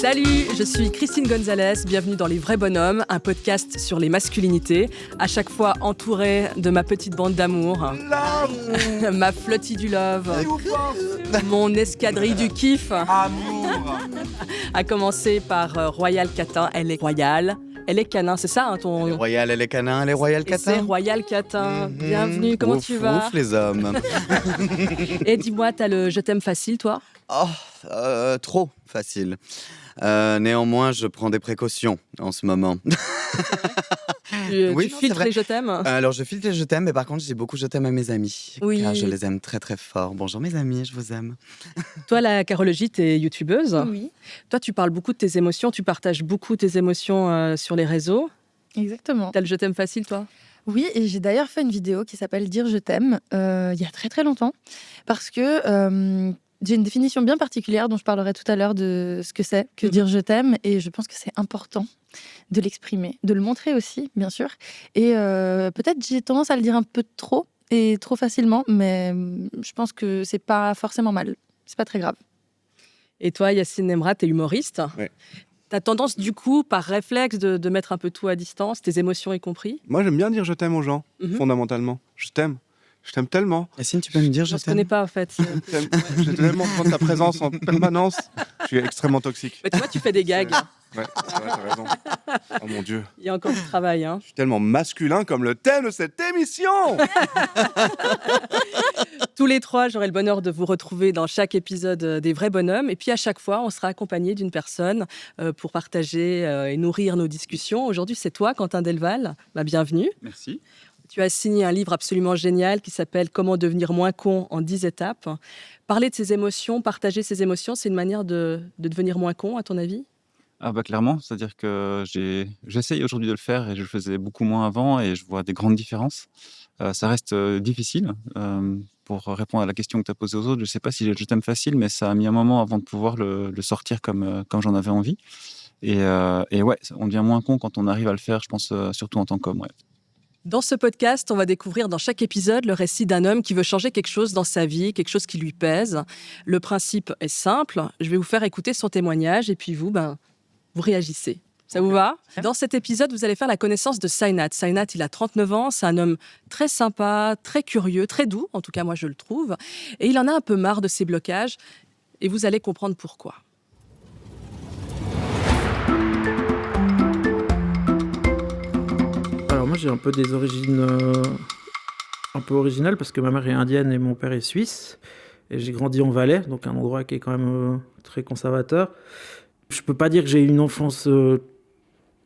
Salut, je suis Christine Gonzalez, bienvenue dans Les Vrais Bonhommes, un podcast sur les masculinités, à chaque fois entourée de ma petite bande d'amour, ma flottie du love, mon escadrille du kiff, à commencer par Royal Catin, elle est royale. Elle est canin, c'est ça ton... Royal, elle est canin, elle est Royal Catin. C'est Royal Catin. Bienvenue, comment tu vas? Ouf les hommes. Et dis-moi, t'as le je t'aime facile, toi? Trop facile. Néanmoins, je prends des précautions en ce moment. Tu Oui, non, c'est filtres vrai. les je t'aime? Alors, je filtre les je t'aime, mais par contre, j'ai beaucoup je t'aime à mes amis. Oui. Car je les aime très très fort. Bonjour mes amis, je vous aime. Toi, la Carologie, t'es youtubeuse. Oui, Toi, tu parles beaucoup de tes émotions, tu partages beaucoup tes émotions sur les réseaux. exactement. T'as le je t'aime facile, toi? Oui, et j'ai d'ailleurs fait une vidéo qui s'appelle Dire je t'aime il y a très très longtemps parce que j'ai une définition bien particulière dont je parlerai tout à l'heure de ce que c'est que dire je t'aime et je pense que c'est important de l'exprimer, de le montrer aussi, bien sûr. Et peut-être j'ai tendance à le dire un peu trop et trop facilement, mais je pense que c'est pas forcément mal. C'est pas très grave. Et toi, Yacine Nemra, t'es humoriste. Ouais. T'as tendance, du coup, par réflexe, de mettre un peu tout à distance, tes émotions y compris. Moi, j'aime bien dire je t'aime aux gens, Mhm. fondamentalement. Je t'aime. Je t'aime tellement. Yacine, tu peux me dire Je je ne connais t'aime? pas, en fait. J'ai tellement besoin de ta présence en permanence. Je suis extrêmement toxique. Mais tu vois, tu fais des gags. Ouais, t'as raison. Oh mon Dieu. Il y a encore du travail. Hein. Je suis tellement masculin comme le thème de cette émission. Tous les trois, j'aurai le bonheur de vous retrouver dans chaque épisode des Vrais Bonhommes. Et puis, à chaque fois, on sera accompagné d'une personne pour partager et nourrir nos discussions. Aujourd'hui, c'est toi, Quentin Delval. Bienvenue. Merci. Tu as signé un livre absolument génial qui s'appelle « Comment devenir moins con en 10 étapes ». Parler de ses émotions, partager ses émotions, c'est une manière de devenir moins con, à ton avis? Clairement, c'est-à-dire que j'essaye aujourd'hui de le faire et je le faisais beaucoup moins avant et je vois des grandes différences. Ça reste difficile. Pour répondre à la question que tu as posée aux autres, je ne sais pas si j'ai le je t'aime facile, mais ça a mis un moment avant de pouvoir le sortir comme j'en avais envie. Et ouais, on devient moins con quand on arrive à le faire, je pense, surtout en tant qu'homme. Ouais. Dans ce podcast, on va découvrir dans chaque épisode le récit d'un homme qui veut changer quelque chose dans sa vie, quelque chose qui lui pèse. Le principe est simple. Je vais vous faire écouter son témoignage et puis vous réagissez. Ça vous va? Dans cet épisode, vous allez faire la connaissance de Sainat. Sainat, il a 39 ans. C'est un homme très sympa, très curieux, très doux. En tout cas, moi, je le trouve. Et il en a un peu marre de ses blocages. Et vous allez comprendre pourquoi. Alors moi j'ai un peu des origines un peu originales parce que ma mère est indienne et mon père est suisse. Et j'ai grandi en Valais, donc un endroit qui est quand même très conservateur. Je peux pas dire que j'ai eu une enfance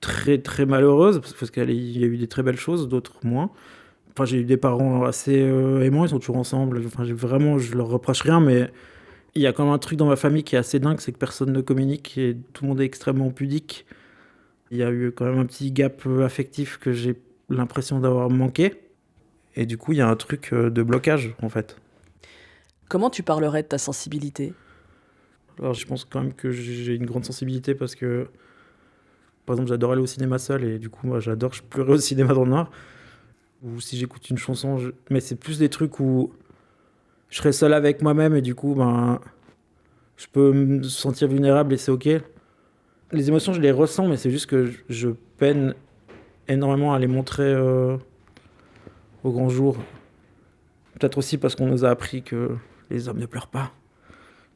très très malheureuse, parce qu'il y a eu des très belles choses, d'autres moins. Enfin, j'ai eu des parents assez aimants, ils sont toujours ensemble. Enfin, je leur reproche rien, mais il y a quand même un truc dans ma famille qui est assez dingue, c'est que personne ne communique et tout le monde est extrêmement pudique. Il y a eu quand même un petit gap affectif que j'ai l'impression d'avoir manqué. Et du coup, il y a un truc de blocage, en fait. Comment tu parlerais de ta sensibilité? Alors, je pense quand même que j'ai une grande sensibilité parce que, par exemple, j'adore aller au cinéma seul et du coup, moi, je pleurais au cinéma dans le noir. Ou si j'écoute une chanson, mais c'est plus des trucs où je serai seul avec moi-même et du coup, je peux me sentir vulnérable et c'est ok. Les émotions, je les ressens, mais c'est juste que je peine énormément à les montrer au grand jour. Peut-être aussi parce qu'on nous a appris que les hommes ne pleurent pas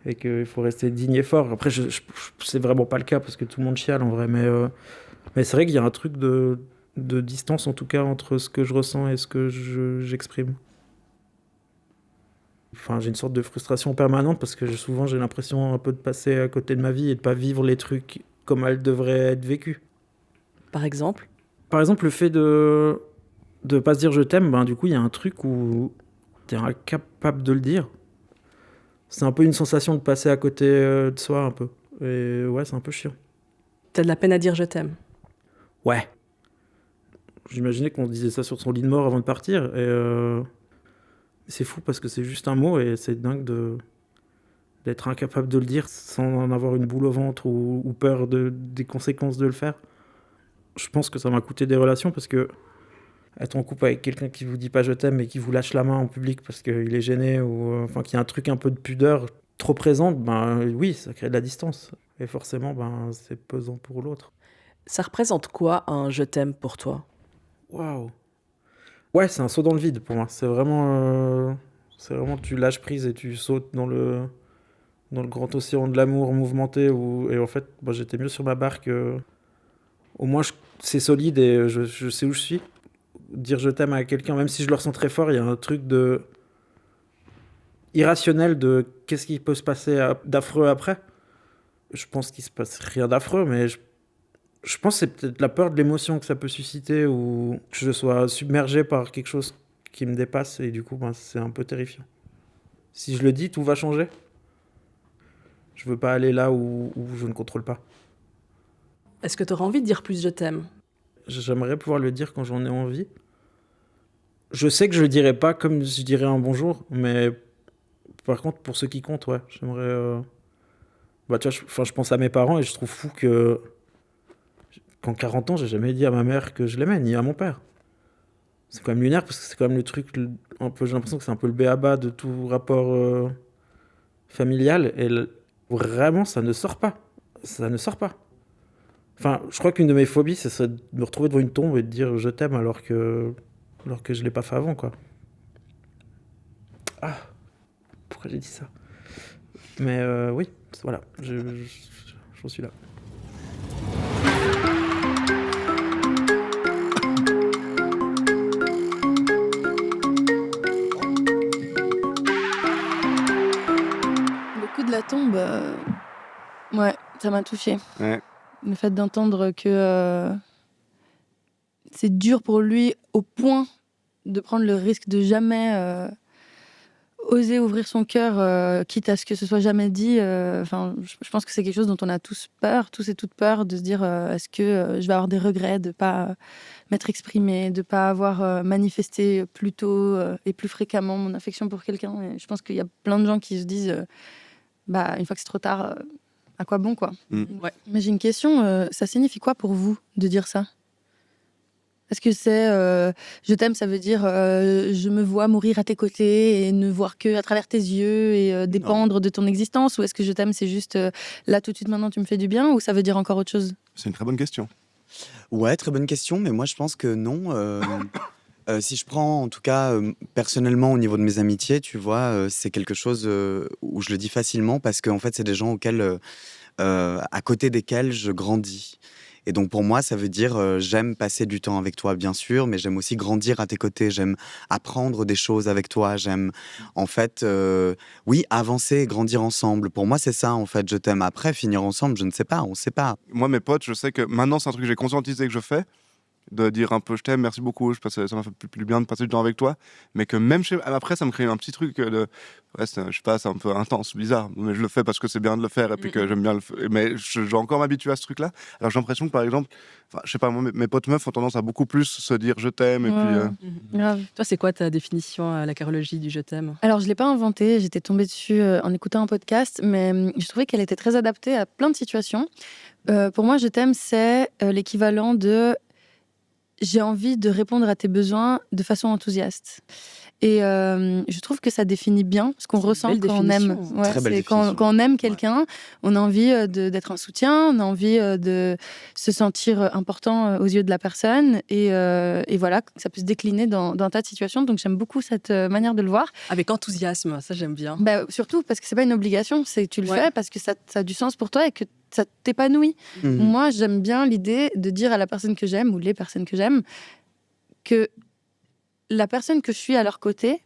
et qu'il faut rester digne et fort. Après, c'est vraiment pas le cas parce que tout le monde chiale en vrai, mais c'est vrai qu'il y a un truc de distance en tout cas entre ce que je ressens et ce que j'exprime. Enfin, j'ai une sorte de frustration permanente parce que souvent j'ai l'impression un peu de passer à côté de ma vie et de pas vivre les trucs comme elles devraient être vécues. Par exemple? Par exemple, le fait de pas se dire je t'aime, du coup, il y a un truc où t'es incapable de le dire. C'est un peu une sensation de passer à côté de soi, un peu. Et ouais, c'est un peu chiant. T'as de la peine à dire je t'aime? Ouais. J'imaginais qu'on disait ça sur son lit de mort avant de partir. Et c'est fou parce que c'est juste un mot et c'est dingue d'être incapable de le dire sans en avoir une boule au ventre ou peur des conséquences de le faire. Je pense que ça m'a coûté des relations parce que être en couple avec quelqu'un qui vous dit pas je t'aime et qui vous lâche la main en public parce qu'il est gêné ou qu'il y a un truc un peu de pudeur trop présente, oui, ça crée de la distance. Et forcément, c'est pesant pour l'autre. Ça représente quoi un je t'aime pour toi? Waouh! Ouais, c'est un saut dans le vide pour moi. C'est vraiment tu lâches prise et tu sautes dans le grand océan de l'amour mouvementé. Et en fait, moi, j'étais mieux sur ma barque. Au moins, c'est solide et je sais où je suis. Dire je t'aime à quelqu'un, même si je le ressens très fort, il y a un truc irrationnel de qu'est-ce qui peut se passer d'affreux après. Je pense qu'il se passe rien d'affreux, mais je pense que c'est peut-être la peur de l'émotion que ça peut susciter ou que je sois submergé par quelque chose qui me dépasse et du coup, c'est un peu terrifiant. Si je le dis, tout va changer. Je veux pas aller là où je ne contrôle pas. Est-ce que tu auras envie de dire plus je t'aime? J'aimerais pouvoir le dire quand j'en ai envie. Je sais que je le dirai pas comme je dirais un bonjour, mais par contre, pour ceux qui comptent, ouais, j'aimerais. Tu vois, je pense à mes parents et je trouve fou qu'en 40 ans, j'ai jamais dit à ma mère que je l'aimais, ni à mon père. C'est quand même lunaire parce que c'est quand même le truc un peu. J'ai l'impression que c'est un peu le b.a.-ba de tout rapport familial et vraiment, ça ne sort pas. Ça ne sort pas. Enfin, je crois qu'une de mes phobies, ce serait de me retrouver devant une tombe et de dire je t'aime alors que je l'ai pas fait avant, quoi. Ah, pourquoi j'ai dit ça? Mais oui, voilà, j'en suis là. Le coup de la tombe, ouais, ça m'a touchée. Ouais. Le fait d'entendre que c'est dur pour lui au point de prendre le risque de jamais oser ouvrir son cœur, quitte à ce que ce soit jamais dit. Je pense que c'est quelque chose dont on a tous peur, tous et toutes peur, de se dire est-ce que je vais avoir des regrets de ne pas m'être exprimée, de ne pas avoir manifesté plus tôt et plus fréquemment mon affection pour quelqu'un. Et je pense qu'il y a plein de gens qui se disent une fois que c'est trop tard, à quoi bon, quoi. Ouais. Mais j'ai une question, ça signifie quoi pour vous de dire ça? Est-ce que c'est je t'aime, ça veut dire je me vois mourir à tes côtés et ne voir que à travers tes yeux et dépendre de ton existence? Ou est-ce que je t'aime, c'est juste là tout de suite maintenant tu me fais du bien? Ou ça veut dire encore autre chose? C'est une très bonne question. Ouais, très bonne question, mais moi je pense que non. Si je prends en tout cas personnellement au niveau de mes amitiés, tu vois, c'est quelque chose où je le dis facilement parce qu'en fait c'est des gens à côté desquels je grandis. Et donc pour moi, ça veut dire j'aime passer du temps avec toi, bien sûr, mais j'aime aussi grandir à tes côtés, j'aime apprendre des choses avec toi, j'aime en fait, oui, avancer et grandir ensemble. Pour moi, c'est ça en fait, je t'aime. Après, finir ensemble, je ne sais pas, on ne sait pas. Moi, mes potes, je sais que maintenant, c'est un truc que j'ai conscientisé que je fais, de dire un peu je t'aime, merci beaucoup, ça m'a fait plus bien de passer du temps avec toi, mais que même après, ça me crée un petit truc ouais, je sais pas, c'est un peu intense, bizarre, mais je le fais parce que c'est bien de le faire et puis que j'aime bien mais je dois encore m'habituer à ce truc-là. Alors j'ai l'impression que par exemple, je sais pas, moi, mes potes meufs ont tendance à beaucoup plus se dire je t'aime et puis. Grave. Toi, c'est quoi ta définition à la carologie du je t'aime? Alors, je ne l'ai pas inventée, j'étais tombée dessus en écoutant un podcast, mais je trouvais qu'elle était très adaptée à plein de situations. Pour moi, je t'aime, c'est l'équivalent de j'ai envie de répondre à tes besoins de façon enthousiaste. Et je trouve que ça définit bien ce qu'on C'est une ressent belle quand on aime. définition. Ouais, Très belle c'est définition. quand on aime quelqu'un, on a envie d'être un soutien, on a envie de se sentir important aux yeux de la personne. Et voilà, ça peut se décliner dans un tas de situations. Donc j'aime beaucoup cette manière de le voir. Avec enthousiasme, ça j'aime bien. Surtout parce que c'est pas une obligation, c'est tu le Ouais. fais parce que ça a du sens pour toi et que ça t'épanouit. Mhm. Moi, j'aime bien l'idée de dire à la personne que j'aime ou les personnes que j'aime que la personne que je suis à leur côté,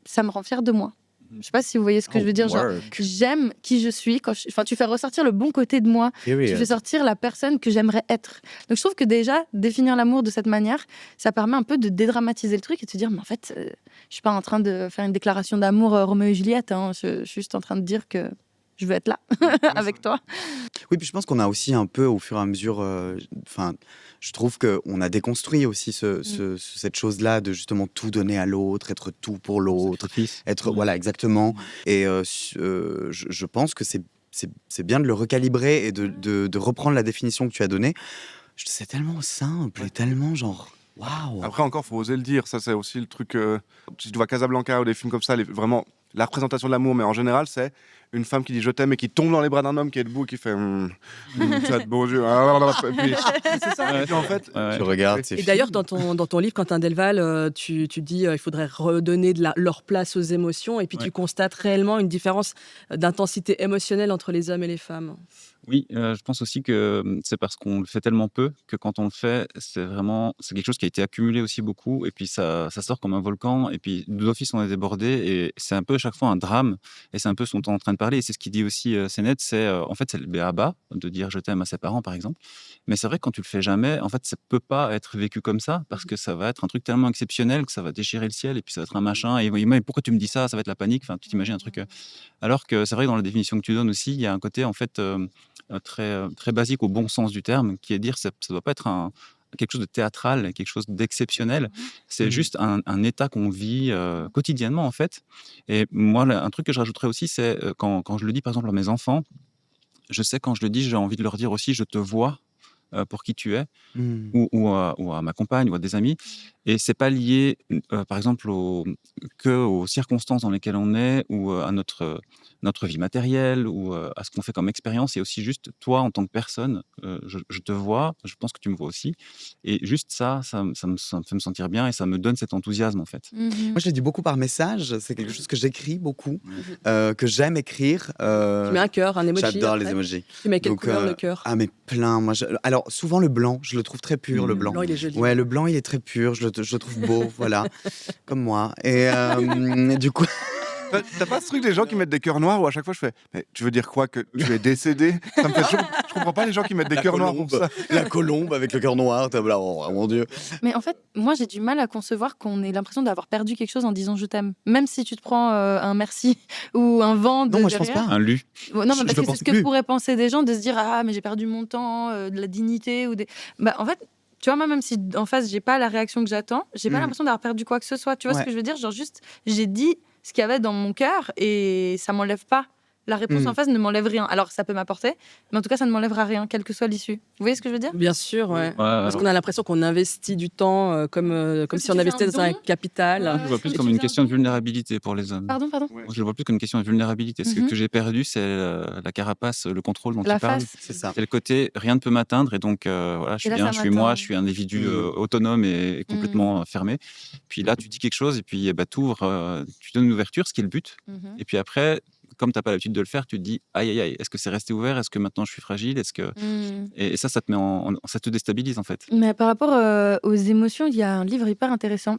ça me rend fière de moi. Je sais pas si vous voyez ce que je veux dire. Genre, j'aime qui je suis. Tu fais ressortir le bon côté de moi. Tu fais sortir la personne que j'aimerais être. Donc je trouve que déjà, définir l'amour de cette manière, ça permet un peu de dédramatiser le truc et de se dire, mais en fait, je suis pas en train de faire une déclaration d'amour Roméo et Juliette. Hein. Je suis juste en train de dire que je veux être là avec toi. Oui, puis je pense qu'on a aussi un peu, au fur et à mesure, je trouve qu'on a déconstruit aussi cette chose-là de justement tout donner à l'autre, être tout pour l'autre, voilà, exactement. Et je pense que c'est bien de le recalibrer et de reprendre la définition que tu as donnée. C'est tellement simple et tellement genre... Waouh! Après encore, faut oser le dire. Ça, c'est aussi le truc. Si tu vois Casablanca ou des films comme ça, vraiment la représentation de l'amour, mais en général, c'est une femme qui dit je t'aime et qui tombe dans les bras d'un homme qui est debout et qui fait tu as de beaux yeux. Et puis, c'est ça. Et puis, en fait, Ouais. Tu regardes ces Et films. d'ailleurs, dans ton livre, Quentin Delval, tu dis il faudrait redonner leur place aux émotions, et puis Ouais. tu constates réellement une différence d'intensité émotionnelle entre les hommes et les femmes. Oui, je pense aussi que c'est parce qu'on le fait tellement peu que quand on le fait, c'est quelque chose qui a été accumulé aussi beaucoup et puis ça sort comme un volcan et puis d'office on est débordé et c'est un peu à chaque fois un drame et c'est un peu ce dont on est en train de parler et c'est ce qu'il dit aussi, Sennett, en fait, c'est le b.a.-ba de dire je t'aime à ses parents, par exemple. Mais c'est vrai que quand tu le fais jamais, en fait, ça peut pas être vécu comme ça parce que ça va être un truc tellement exceptionnel que ça va déchirer le ciel et puis ça va être un machin et «Mais pourquoi tu me dis ça? Ça va être la panique». Enfin, tu t'imagines un truc, alors que c'est vrai que dans la définition que tu donnes aussi, il y a un côté en fait, très basique au bon sens du terme, qui est de dire ça doit pas être quelque chose de théâtral, quelque chose d'exceptionnel. C'est Mhm. juste un état qu'on vit quotidiennement, en fait. Et moi, un truc que je rajouterais aussi, c'est quand je le dis, par exemple, à mes enfants, je sais quand je le dis, j'ai envie de leur dire aussi, je te vois pour qui tu es, Mm. ou à ma compagne, ou à des amis. Et c'est pas lié, par exemple, aux circonstances dans lesquelles on est, ou à notre vie matérielle, ou à ce qu'on fait comme expérience. Et aussi juste toi, en tant que personne, je te vois, je pense que tu me vois aussi. Et juste ça me fait me sentir bien et ça me donne cet enthousiasme, en fait. Mhm. Moi, je le dis beaucoup par message. C'est quelque chose que j'écris beaucoup, que j'aime écrire. Tu mets un cœur, un emoji. J'adore les après. emojis. Tu mets quelle Donc, couleur le cœur? Ah, mais plein. Moi, alors, souvent le blanc, je le trouve très pur, le Mmh. blanc. Blanc, il est joli. Ouais, le blanc, il est très pur. Je le trouve beau, voilà, comme moi. Et du coup, t'as pas ce truc des gens qui mettent des cœurs noirs où à chaque fois je fais mais tu veux dire quoi, que tu es décédé? Ça me fait toujours... Je comprends pas les gens qui mettent des cœurs noirs pour ça. la colombe avec le cœur noir. T'as là, oh, mon Dieu. Mais en fait, moi, j'ai du mal à concevoir qu'on ait l'impression d'avoir perdu quelque chose en disant je t'aime. Même si tu te prends un merci ou un vent de Non, moi, je pense derrière. pas. Un lu. Ouais, non, Je mais parce le que c'est pense ce que plus. pourraient penser des gens de se dire ah mais j'ai perdu mon temps, de la dignité ou des. Bah en fait, tu vois, moi même si en face j'ai pas la réaction que j'attends, j'ai pas Mm. l'impression d'avoir perdu quoi que ce soit. Tu vois ce Ouais. que je veux dire? Genre juste j'ai dit ce qu'il y avait dans mon cœur et ça m'enlève pas. La réponse Mm. en face ne m'enlève rien. Alors ça peut m'apporter, mais en tout cas ça ne m'enlèvera rien, quelle que soit l'issue. Vous voyez ce que je veux dire? Bien sûr, ouais. Ouais, Parce qu'on a l'impression qu'on investit du temps comme si si on tu fais investait un dans un don. capital. Je vois plus Et comme tu une fais un question de don. vulnérabilité pour les hommes. Pardon. Ouais. Je le vois plus comme une question de vulnérabilité. Ce Mhm. que j'ai perdu, c'est la carapace, le contrôle dont La tu parles. face. C'est ça. C'est le côté rien ne peut m'atteindre et donc voilà, je suis Et là, bien, ça je suis moi, m'atteint. je suis un individu Mm. autonome et complètement fermé. Puis là, tu dis quelque chose et puis bah, tu donnes une ouverture, ce qui est le but. Mhm. Et puis après, comme tu n'as pas l'habitude de le faire, tu te dis aïe aïe aïe, est-ce que c'est resté ouvert? Est-ce que maintenant je suis fragile? Mhm. Et ça te met ça te déstabilise en fait. Mais par rapport aux émotions, il y a un livre hyper intéressant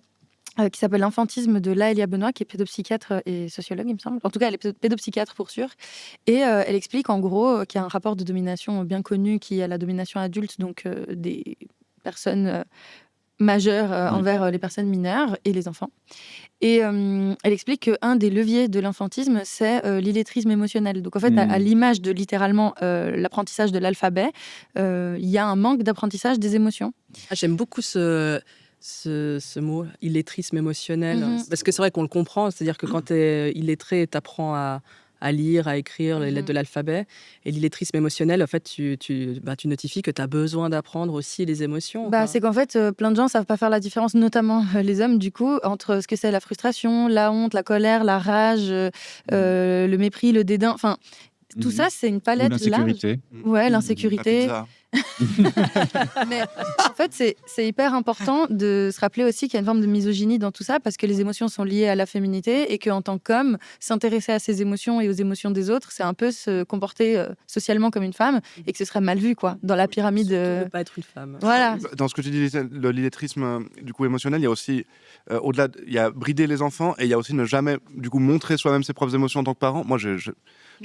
qui s'appelle L'infantisme de Laëlia Benoît, qui est pédopsychiatre et sociologue, il me semble. En tout cas, elle est pédopsychiatre pour sûr. Et elle explique en gros qu'il y a un rapport de domination bien connu qui est la domination adulte, donc des personnes majeures envers les personnes mineures et les enfants. Et elle explique qu'un des leviers de l'infantisme, c'est l'illettrisme émotionnel. Donc en fait, à l'image de littéralement l'apprentissage de l'alphabet, il y a un manque d'apprentissage des émotions. Ah, j'aime beaucoup ce mot, illetrisme émotionnel. Mhm. Parce que c'est vrai qu'on le comprend, c'est-à-dire que quand tu es illettré, tu apprends à lire, à écrire les lettres de l'alphabet. Et l'illettrisme émotionnel, en fait, tu notifies que tu as besoin d'apprendre aussi les émotions. Bah, quoi. c'est qu'en fait, plein de gens savent pas faire la différence, notamment les hommes, du coup, entre ce que c'est la frustration, la honte, la colère, la rage, le mépris, le dédain. Enfin, tout ça, c'est une Ou palette large. l'insécurité. Ouais, La l'insécurité. pizza. Mais en fait, c'est hyper important de se rappeler aussi qu'il y a une forme de misogynie dans tout ça, parce que les émotions sont liées à la féminité et qu'en tant qu'homme, s'intéresser à ses émotions et aux émotions des autres, c'est un peu se comporter socialement comme une femme et que ce serait mal vu, quoi, dans la pyramide. Surtout ne pas être une femme. Voilà. Dans ce que tu dis, l'illettrisme du coup émotionnel, il y a aussi au-delà, il y a brider les enfants et il y a aussi ne jamais du coup montrer soi-même ses propres émotions en tant que parent. Moi, je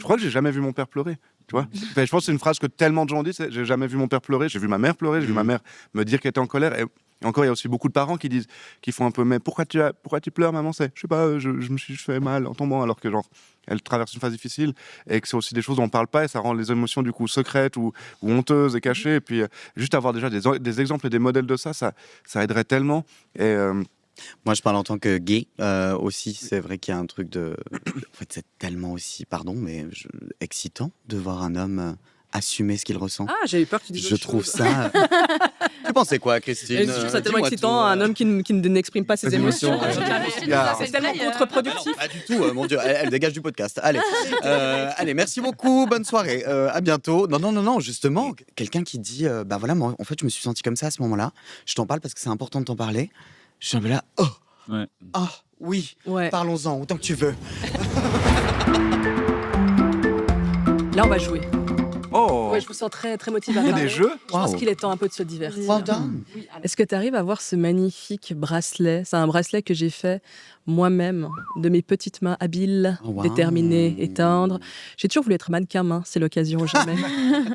crois que j'ai jamais vu mon père pleurer. Tu vois, enfin, je pense que c'est une phrase que tellement de gens disent. J'ai jamais vu mon père pleurer. J'ai vu ma mère pleurer. J'ai vu ma mère me dire qu'elle était en colère. Et encore, il y a aussi beaucoup de parents qui font un peu mais pourquoi tu pleures, maman? C'est je sais pas, je me suis fait mal en tombant, alors que genre elle traverse une phase difficile et que c'est aussi des choses dont on parle pas et ça rend les émotions du coup secrètes ou honteuses et cachées. Et puis juste avoir déjà des exemples et des modèles de ça aiderait tellement. Et Moi, je parle en tant que gay aussi. C'est vrai qu'il y a un truc de. En fait, c'est tellement aussi, pardon, mais excitant de voir un homme assumer ce qu'il ressent. Ah, j'ai eu peur que tu dises Je autre trouve chose. ça. Tu pensais quoi, Christine? Et je trouve ça tellement Dis-moi excitant, tout. un homme qui n'exprime pas ses Ses émotions. émotions, ouais. C'est tellement contre-productif. Pas du tout, mon Dieu, elle dégage du podcast. Allez, allez, merci beaucoup, bonne soirée, à bientôt. Non, justement, quelqu'un qui dit, bah voilà, moi, en fait, je me suis senti comme ça à ce moment-là. Je t'en parle parce que c'est important de t'en parler. Je suis un peu là, oui, Ouais. parlons-en, autant que tu veux. Là, on va jouer. Oh, Ouais, je vous sens très, très motivé à il y a parler. des jeux. Je pense Wow. qu'il est temps un peu de se divertir. Well done. Est-ce que tu arrives à voir ce magnifique bracelet? C'est un bracelet que j'ai fait moi-même, de mes petites mains habiles, Oh, wow. déterminées et tendres. J'ai toujours voulu être mannequin main, c'est l'occasion jamais.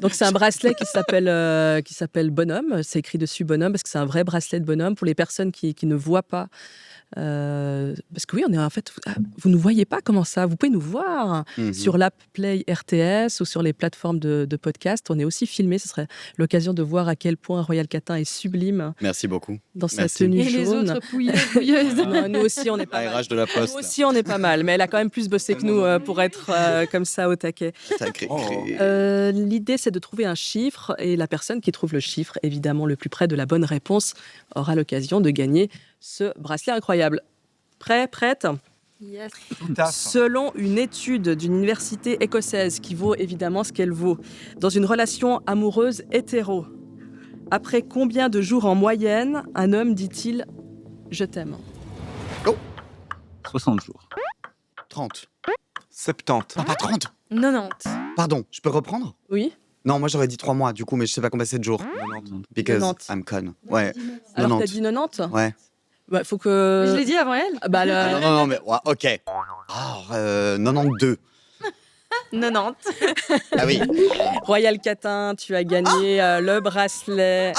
Donc c'est un bracelet qui s'appelle Bonhomme. C'est écrit dessus Bonhomme parce que c'est un vrai bracelet de bonhomme pour les personnes qui ne voient pas. Parce que oui, on est en fait. Vous ne voyez pas comment ça. Vous pouvez nous voir sur l'app Play RTS ou sur les plateformes de podcast. On est aussi filmé. Ce serait l'occasion de voir à quel point Royal Catin est sublime Merci beaucoup. dans sa Merci. tenue Et les jaune. autres pouilleuses. Non, nous aussi, on est pas mal. ARH de la Nous Poste. aussi, on est pas mal. Mais elle a quand même plus bossé que nous pour être comme ça au taquet. Sacré. L'idée, c'est de trouver un chiffre et la personne qui trouve le chiffre, évidemment le plus près de la bonne réponse, aura l'occasion de gagner ce bracelet incroyable. Prête? Yes. Selon une étude d'une université écossaise qui vaut évidemment ce qu'elle vaut, dans une relation amoureuse hétéro, après combien de jours en moyenne un homme dit-il « je t'aime » 60 jours. 30. 70. Non, pas 30. 90. Pardon, je peux reprendre? Oui? Non, moi j'aurais dit 3 mois, du coup, mais je sais pas combien c'est de jours. 90. Because 90. I'm con. Ouais. Alors 90. t'as dit 90? Ouais. Bah, faut que... Je l'ai dit avant elle. Bah, Ah, non, mais ouais, ok. Ah, 92. 90. Ah oui. Royal Catin, tu as gagné le bracelet.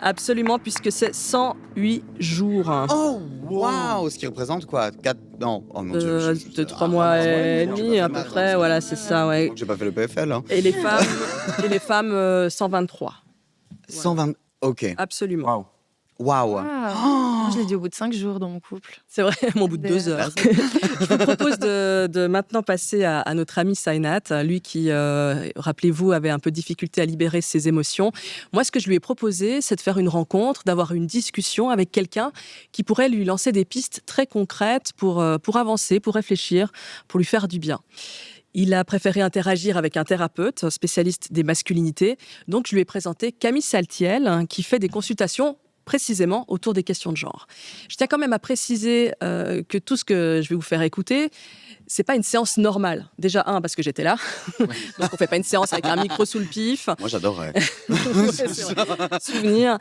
Absolument, puisque c'est 108 jours. Oh, waouh. Ce qui représente quoi? 4. Non, oh mon dieu. De 3 mois et demi, à peu près. Voilà, c'est ça, ouais. J'ai pas fait le PFL. Hein. Et les femmes 123. 120. Ok. Absolument. Waouh. Waouh. Moi, je l'ai dit au bout de 5 jours dans mon couple. C'est vrai, au bout de 2 heures. Je vous propose de maintenant passer à notre ami Sainat, lui qui, rappelez-vous, avait un peu de difficulté à libérer ses émotions. Moi, ce que je lui ai proposé, c'est de faire une rencontre, d'avoir une discussion avec quelqu'un qui pourrait lui lancer des pistes très concrètes pour avancer, pour réfléchir, pour lui faire du bien. Il a préféré interagir avec un thérapeute, spécialiste des masculinités. Donc, je lui ai présenté Camille Saltiel, qui fait des consultations précisément autour des questions de genre. Je tiens quand même à préciser que tout ce que je vais vous faire écouter, c'est pas une séance normale. Déjà, parce que j'étais là. Donc, on fait pas une séance avec un micro sous le pif. Moi, j'adorerais. Ouais, c'est vrai. Souvenir.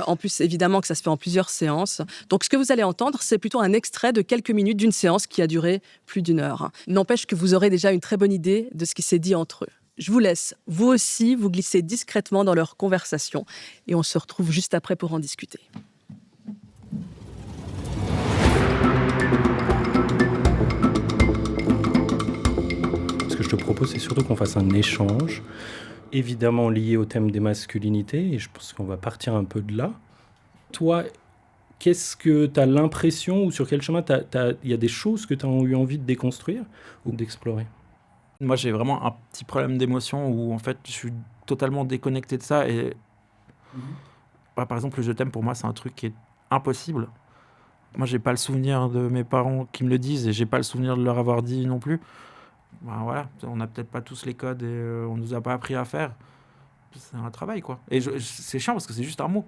En plus, évidemment que ça se fait en plusieurs séances. Donc, ce que vous allez entendre, c'est plutôt un extrait de quelques minutes d'une séance qui a duré plus d'1 heure. N'empêche que vous aurez déjà une très bonne idée de ce qui s'est dit entre eux. Je vous laisse, vous aussi, vous glisser discrètement dans leur conversation. Et on se retrouve juste après pour en discuter. Ce que je te propose, c'est surtout qu'on fasse un échange, évidemment lié au thème des masculinités, et je pense qu'on va partir un peu de là. Toi, qu'est-ce que tu as l'impression, ou sur quel chemin il y a des choses que tu as eu envie de déconstruire ou d'explorer? Moi, j'ai vraiment un petit problème d'émotion où, en fait, je suis totalement déconnecté de ça. Et par exemple, le je t'aime, pour moi, c'est un truc qui est impossible. Moi, j'ai pas le souvenir de mes parents qui me le disent et j'ai pas le souvenir de leur avoir dit non plus. Ben voilà, on n'a peut-être pas tous les codes et on nous a pas appris à faire. C'est un travail, quoi. Et c'est chiant parce que c'est juste un mot.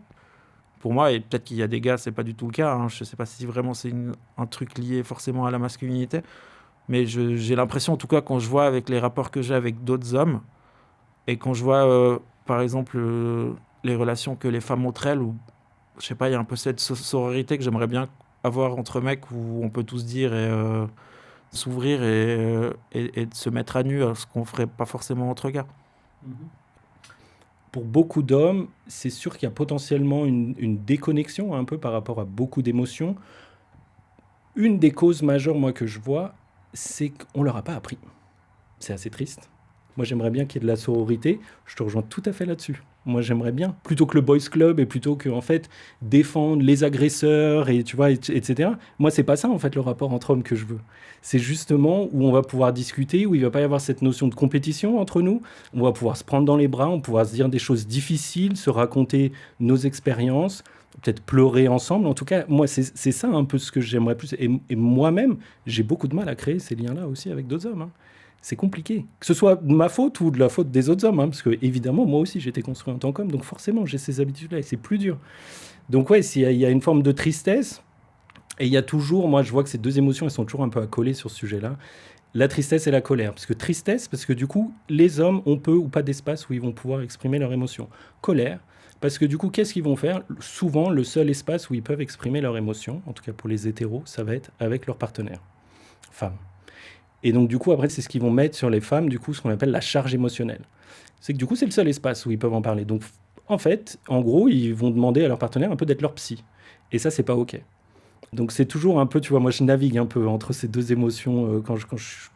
Pour moi, et peut-être qu'il y a des gars, c'est pas du tout le cas. Hein. Je sais pas si vraiment c'est un truc lié forcément à la masculinité. Mais j'ai l'impression, en tout cas, quand je vois avec les rapports que j'ai avec d'autres hommes, et quand je vois, par exemple, les relations que les femmes entre elles, où, je sais pas, il y a un peu cette sororité que j'aimerais bien avoir entre mecs, où on peut tous dire et s'ouvrir et de se mettre à nu, ce qu'on ferait pas forcément entre gars. Pour beaucoup d'hommes, c'est sûr qu'il y a potentiellement une déconnexion un peu par rapport à beaucoup d'émotions. Une des causes majeures, moi, que je vois, c'est qu'on ne leur a pas appris. C'est assez triste. Moi, j'aimerais bien qu'il y ait de la sororité. Je te rejoins tout à fait là-dessus. Moi, j'aimerais bien. Plutôt que le boys club et plutôt que, en fait, défendre les agresseurs et, tu vois, etc. Moi, c'est pas ça, en fait, le rapport entre hommes que je veux. C'est justement où on va pouvoir discuter, où il va pas y avoir cette notion de compétition entre nous. On va pouvoir se prendre dans les bras, on va pouvoir se dire des choses difficiles, se raconter nos expériences, peut-être pleurer ensemble. En tout cas, moi, c'est ça un peu ce que j'aimerais plus. Et moi-même, j'ai beaucoup de mal à créer ces liens-là aussi avec d'autres hommes. Hein. C'est compliqué. Que ce soit de ma faute ou de la faute des autres hommes. Hein, parce que, évidemment, moi aussi, j'ai été construit en tant qu'homme. Donc, forcément, j'ai ces habitudes-là et c'est plus dur. Donc, ouais, il y a une forme de tristesse. Et il y a toujours, moi, je vois que ces deux émotions, elles sont toujours un peu accolées sur ce sujet-là. La tristesse et la colère. Parce que du coup, les hommes ont peu ou pas d'espace où ils vont pouvoir exprimer leurs émotions. Colère. Parce que du coup, qu'est-ce qu'ils vont faire ? Souvent, le seul espace où ils peuvent exprimer leurs émotions, en tout cas pour les hétéros, ça va être avec leur partenaire, femme. Et donc, du coup, après, c'est ce qu'ils vont mettre sur les femmes, du coup, ce qu'on appelle la charge émotionnelle. C'est que du coup, c'est le seul espace où ils peuvent en parler. Donc, en fait, en gros, ils vont demander à leur partenaire un peu d'être leur psy. Et ça, c'est pas OK. Donc, c'est toujours un peu, tu vois, moi, je navigue un peu entre ces deux émotions quand je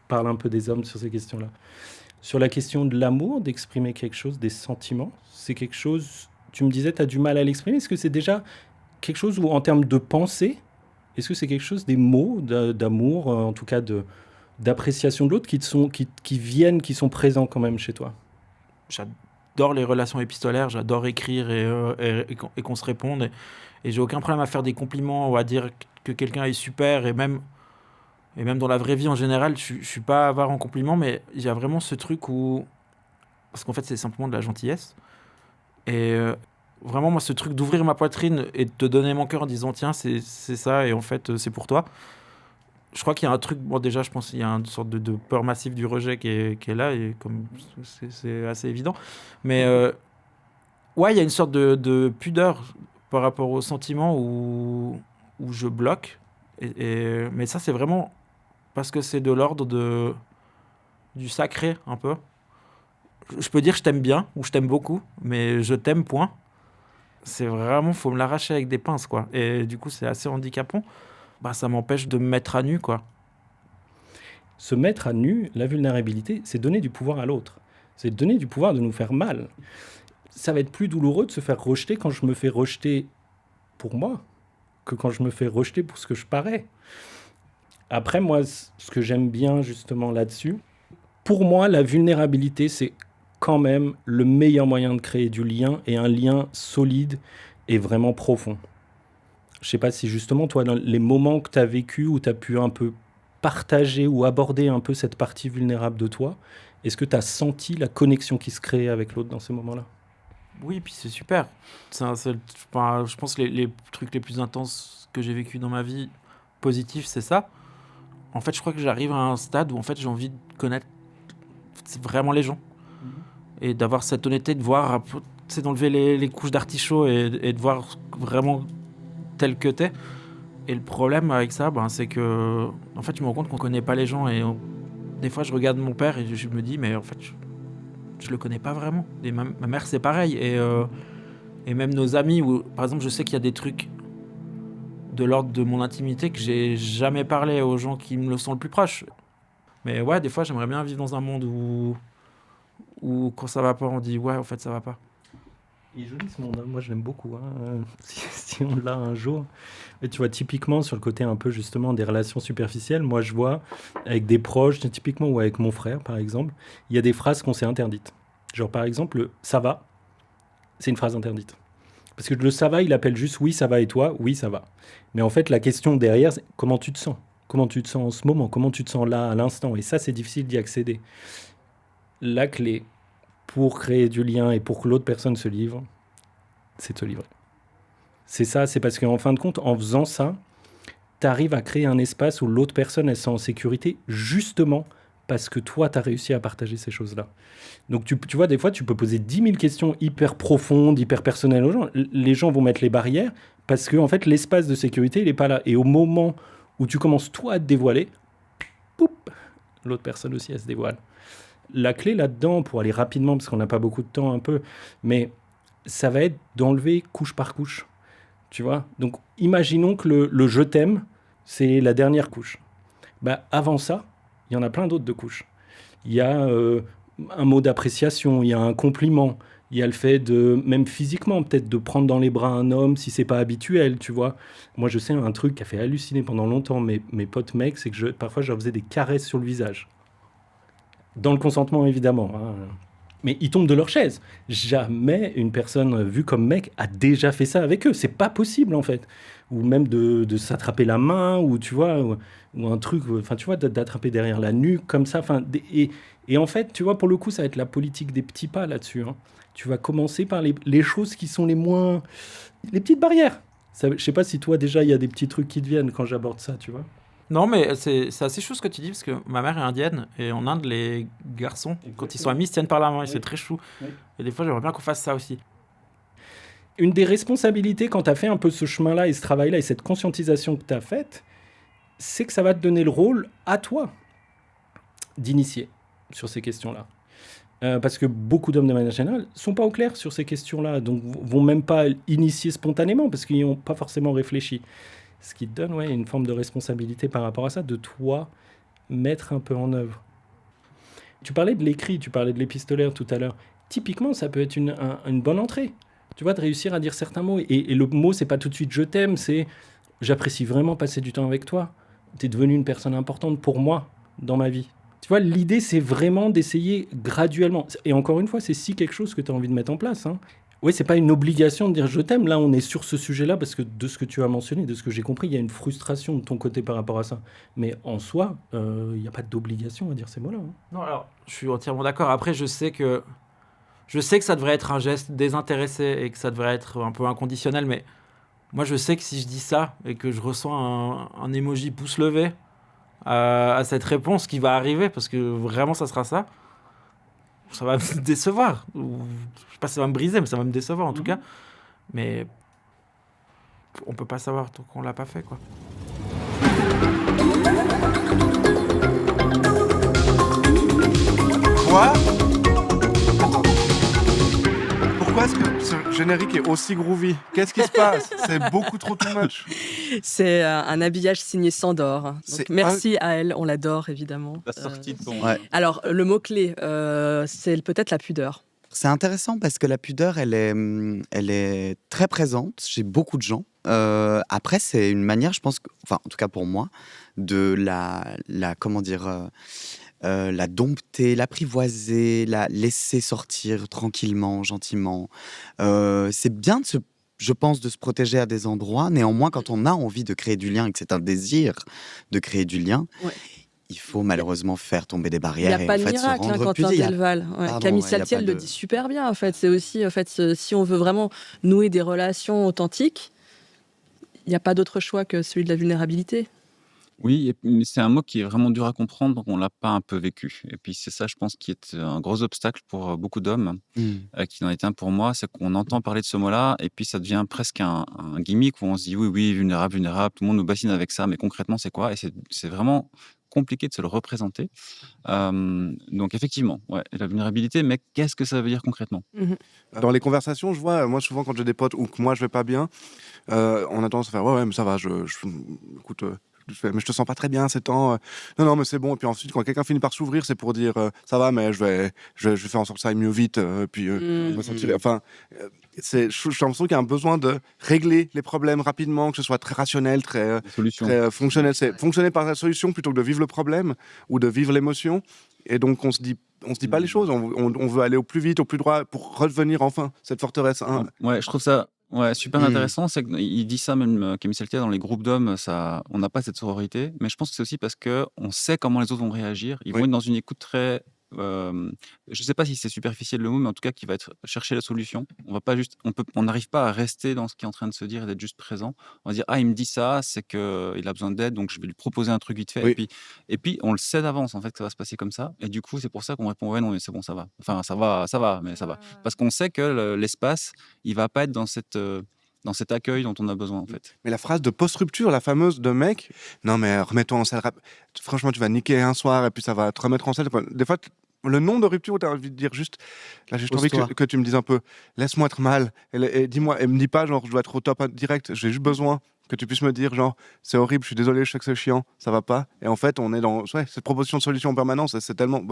parle un peu des hommes sur ces questions-là. Sur la question de l'amour, d'exprimer quelque chose, des sentiments, c'est quelque chose... Tu me disais, tu as du mal à l'exprimer. Est-ce que c'est déjà quelque chose où, en termes de pensée, est-ce que c'est quelque chose, des mots d'amour, en tout cas d'appréciation de l'autre, qui viennent, qui sont présents quand même chez toi ? J'adore les relations épistolaires, j'adore écrire et qu'on se réponde. Et j'ai aucun problème à faire des compliments ou à dire que quelqu'un est super. Et même dans la vraie vie en général, je ne suis pas avare en compliments, mais il y a vraiment ce truc où... Parce qu'en fait, c'est simplement de la gentillesse. Et vraiment, moi, ce truc d'ouvrir ma poitrine et de te donner mon cœur en disant tiens, c'est ça, et en fait, c'est pour toi. Je crois qu'il y a un truc, bon, déjà, je pense qu'il y a une sorte de peur massive du rejet qui est là, et comme c'est assez évident. Mais ouais, il y a une sorte de pudeur par rapport aux sentiments où je bloque. Mais ça, c'est vraiment parce que c'est de l'ordre du sacré, un peu. Je peux dire je t'aime bien ou je t'aime beaucoup, mais je t'aime, point. C'est vraiment, faut me l'arracher avec des pinces, quoi. Et du coup, c'est assez handicapant. Bah, ça m'empêche de me mettre à nu, quoi. Se mettre à nu, la vulnérabilité, c'est donner du pouvoir à l'autre. C'est donner du pouvoir de nous faire mal. Ça va être plus douloureux de se faire rejeter quand je me fais rejeter pour moi que quand je me fais rejeter pour ce que je parais. Après, moi, ce que j'aime bien justement là-dessus, pour moi, la vulnérabilité, c'est quand même le meilleur moyen de créer du lien, et un lien solide et vraiment profond. Je sais pas si justement, toi, dans les moments que tu as vécu, où tu as pu un peu partager ou aborder un peu cette partie vulnérable de toi, est-ce que tu as senti la connexion qui se crée avec l'autre dans ces moments-là ? Oui, puis c'est super. Je pense que les trucs les plus intenses que j'ai vécu dans ma vie, positifs, c'est ça. En fait, je crois que j'arrive à un stade où en fait, j'ai envie de connaître vraiment les gens. Et d'avoir cette honnêteté de voir, c'est d'enlever les couches d'artichaut et de voir vraiment tel que t'es. Et le problème avec ça, c'est que en fait, je me rends compte qu'on connaît pas les gens. Et des fois, je regarde mon père et je me dis, mais en fait, je le connais pas vraiment. Et ma mère, c'est pareil. Et même nos amis, où, par exemple, je sais qu'il y a des trucs de l'ordre de mon intimité que j'ai jamais parlé aux gens qui me le sont le plus proche. Mais ouais, des fois, j'aimerais bien vivre dans un monde où quand ça va pas, on dit ouais, en fait, ça va pas. Il est joli ce monde, hein. Moi je l'aime beaucoup, hein. Si on l'a un jour. Et tu vois, typiquement sur le côté un peu justement des relations superficielles, moi je vois avec des proches, typiquement, ou avec mon frère par exemple, il y a des phrases qu'on s'est interdites. Genre par exemple, le ça va, c'est une phrase interdite. Parce que le ça va, il appelle juste oui, ça va, et toi, oui, ça va. Mais en fait, la question derrière, c'est comment tu te sens ? Comment tu te sens en ce moment ? Comment tu te sens là, à l'instant ? Et ça, c'est difficile d'y accéder. La clé pour créer du lien et pour que l'autre personne se livre, c'est de se livrer. C'est ça, c'est parce qu'en fin de compte, en faisant ça, tu arrives à créer un espace où l'autre personne, elle se sent en sécurité, justement parce que toi, tu as réussi à partager ces choses-là. Donc, tu vois, des fois, tu peux poser 10 000 questions hyper profondes, hyper personnelles aux gens. Les gens vont mettre les barrières parce que, en fait, l'espace de sécurité, il n'est pas là. Et au moment où tu commences, toi, à te dévoiler, poup, l'autre personne aussi, elle se dévoile. La clé là-dedans, pour aller rapidement, parce qu'on n'a pas beaucoup de temps un peu, mais ça va être d'enlever couche par couche. Tu vois ? Donc, imaginons que le je t'aime, c'est la dernière couche. Avant ça, il y en a plein d'autres de couches. Il y a un mot d'appréciation, il y a un compliment, il y a le fait de, même physiquement, peut-être de prendre dans les bras un homme si c'est pas habituel, tu vois. Moi, je sais un truc qui a fait halluciner pendant longtemps mes potes mecs, c'est que parfois, je leur faisais des caresses sur le visage. Dans le consentement, évidemment. Hein. Mais ils tombent de leur chaise. Jamais une personne vue comme mec a déjà fait ça avec eux. C'est pas possible, en fait. Ou même de s'attraper la main, ou tu vois, ou un truc, enfin, tu vois, d'attraper derrière la nuque, comme ça. Enfin, et en fait, tu vois, pour le coup, ça va être la politique des petits pas là-dessus. Hein. Tu vas commencer par les choses qui sont les petites barrières. Ça, je sais pas si toi, déjà, il y a des petits trucs qui te viennent quand j'aborde ça, tu vois. Non, mais c'est assez chou ce que tu dis, parce que ma mère est indienne, et en Inde, les garçons, quand ils sont amis, ils se tiennent par la main, et c'est très chou. Oui. Et des fois, j'aimerais bien qu'on fasse ça aussi. Une des responsabilités quand tu as fait un peu ce chemin-là et ce travail-là et cette conscientisation que tu as faite, c'est que ça va te donner le rôle à toi d'initier sur ces questions-là. Parce que beaucoup d'hommes de manière générale ne sont pas au clair sur ces questions-là, donc vont même pas initier spontanément parce qu'ils n'ont pas forcément réfléchi. Ce qui te donne une forme de responsabilité par rapport à ça, de toi mettre un peu en œuvre. Tu parlais de l'écrit, tu parlais de l'épistolaire tout à l'heure. Typiquement, ça peut être une bonne entrée. Tu vois, de réussir à dire certains mots. Et le mot, c'est pas tout de suite je t'aime, c'est j'apprécie vraiment passer du temps avec toi. Tu es devenue une personne importante pour moi dans ma vie. Tu vois, l'idée, c'est vraiment d'essayer graduellement. Et encore une fois, c'est si quelque chose que tu as envie de mettre en place. Hein. Oui, c'est pas une obligation de dire je t'aime. Là, on est sur ce sujet-là parce que de ce que tu as mentionné, de ce que j'ai compris, il y a une frustration de ton côté par rapport à ça. Mais en soi, il n'y a pas d'obligation à dire ces mots-là. Hein. Non, alors, je suis entièrement d'accord. Après, je sais que ça devrait être un geste désintéressé et que ça devrait être un peu inconditionnel, mais moi, je sais que si je dis ça et que je ressens un emoji pouce levé à cette réponse qui va arriver, parce que vraiment, ça sera ça va me décevoir. Ou, je sais pas si ça va me briser, mais ça va me décevoir en tout cas. Mais on peut pas savoir tant qu'on l'a pas fait, quoi. Quoi ? Attends. Pourquoi est-ce que ce générique est aussi groovy ? Qu'est-ce qui se passe ? C'est beaucoup trop too much. C'est un habillage signé Sandor. Donc, C'est merci à elle, on l'adore évidemment. La sortie de ton... Ouais. Alors, le mot-clé, c'est peut-être la pudeur. C'est intéressant parce que la pudeur, elle est très présente chez beaucoup de gens. Après, c'est une manière, je pense, enfin, en tout cas pour moi, de comment dire, la dompter, l'apprivoiser, la laisser sortir tranquillement, gentiment. C'est bien je pense, de se protéger à des endroits. Néanmoins, quand on a envie de créer du lien et que c'est un désir de créer du lien, Ouais. il faut malheureusement faire tomber des Il n'y barrières a et pas en de fait se miracle, rendre Quentin pudique. Delval. Ouais. Pardon, Camille ouais, y a Saltiel pas le de- dit super bien. En fait, c'est aussi, si on veut vraiment nouer des relations authentiques, il n'y a pas d'autre choix que celui de la vulnérabilité. Oui, mais c'est un mot qui est vraiment dur à comprendre, donc on l'a pas un peu vécu. Et puis c'est ça, je pense, qui est un gros obstacle pour beaucoup d'hommes, qui en est un pour moi, c'est qu'on entend parler de ce mot-là, et puis ça devient presque un gimmick où on se dit oui, oui, vulnérable, vulnérable, tout le monde nous bassine avec ça, mais concrètement, c'est quoi? Et c'est vraiment compliqué de se le représenter. Donc effectivement, ouais, la vulnérabilité, mais qu'est-ce que ça veut dire concrètement? Dans les conversations, je vois, moi souvent quand j'ai des potes ou que moi je vais pas bien, on a tendance à faire ouais mais ça va, écoute, mais je te sens pas très bien ces temps. Non mais c'est bon. Et puis ensuite quand quelqu'un finit par s'ouvrir, c'est pour dire ça va, mais je vais faire en sorte que ça aille mieux vite. Puis je me sentirai- enfin, j'ai l'impression qu'il y a un besoin de régler les problèmes rapidement, que ce soit très rationnel, très La solution. très fonctionnel. C'est fonctionner par la solution plutôt que de vivre le problème ou de vivre l'émotion. Et donc on se dit pas les choses. On veut aller au plus vite, au plus droit pour redevenir enfin cette forteresse. Ouais, je trouve ça super intéressant. C'est qu'il dit ça même, Camille Saltiel, dans les groupes d'hommes, on n'a pas cette sororité. Mais je pense que c'est aussi parce qu'on sait comment les autres vont réagir. Ils vont être dans une écoute très... je ne sais pas si c'est superficiel le mot, mais en tout cas qui va être chercher la solution. On va pas juste, on n'arrive pas à rester dans ce qu'il est en train de se dire et d'être juste présent. On va dire il me dit ça, c'est que il a besoin d'aide, donc je vais lui proposer un truc vite fait. Oui. Et puis on le sait d'avance en fait que ça va se passer comme ça. Et du coup c'est pour ça qu'on répond ouais non mais c'est bon ça va. Enfin ça va mais ça va. Parce qu'on sait que l'espace il va pas être dans cet accueil dont on a besoin en fait. Mais la phrase de post-rupture, la fameuse de mec, non mais remets-toi en selle. Franchement, tu vas niquer un soir et puis ça va te remettre en selle. Des fois, le nom de rupture où tu as envie de dire juste, là j'ai juste envie que tu me dises un peu, laisse-moi être mal et dis-moi, et me dis pas genre je dois être au top direct, j'ai juste besoin que tu puisses me dire genre c'est horrible, je suis désolé, je sais que c'est chiant, ça va pas. Et en fait, on est dans cette proposition de solution en permanence et c'est tellement...